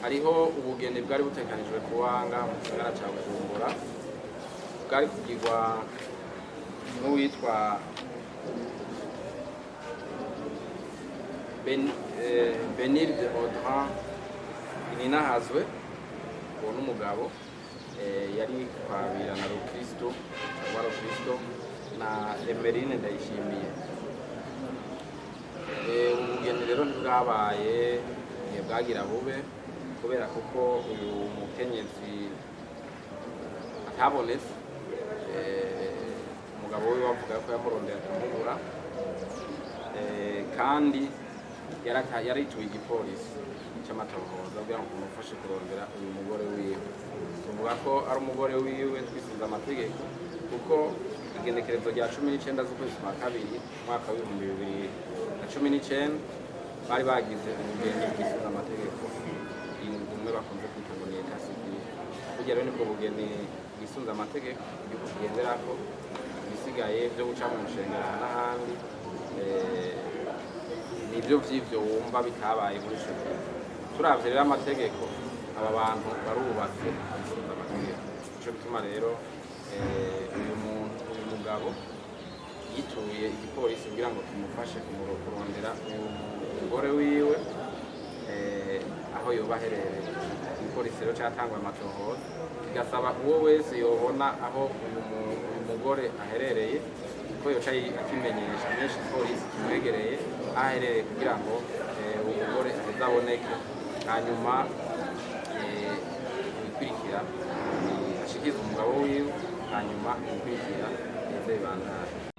hariho ubugeni bwari butekanijwe kuwanga mu gisagara ca Bujumbura, bwari kugirwa n'uwitwa Benilde Audran Ininahazwe, uwo n'umugabo yari kwabira na Rukristo na Emeline Ndayishimiye. Ubugeni rero ntibwabaye bwagira bube kubera kuko uyu mukenyezi atabonetse, umugabo we bavuga ko yamurondera akamubura, kandi yarituye igipolisi cy'amatohoza kugira ngo kumufashe kurondera uyu mugore wiwe. Tuvuga ko ari umugore wiwe twisize amategeko kuko igenekerezo rya 19 z'ukwezi kwa kabiri mwaka wa 2019 bari bagize ubugeni bwisize amategeko umwe bakunze kwita ngo ni etat civil. Kugira rero nibwo bugeni bwisunze amategeko igihugu kigenderako, ibisigaye byo guca mu nshengera n'ahandi nibyo vy'ivyo wumva bitabaye muri ico gihe. Turavye rero amategeko, aba bantu barubatse bwisunze amategeko. Ico bituma rero uyu mugabo yituye igipolisi kugira ngo kimufashe kurondera umugore wiwe aho yoba aherereye. Igipolisi rero catangwa amatohoza kigasaba uwo wese yobona aho uyu mugore aherereye ko yoca akimenyesha menshi igipolisi kimwegereye aherereye kugira ngo uwo mugore azaboneke, hanyuma ibikurikira ashikize umugabo wiwe, hanyuma ibikurikira bize bibandanye.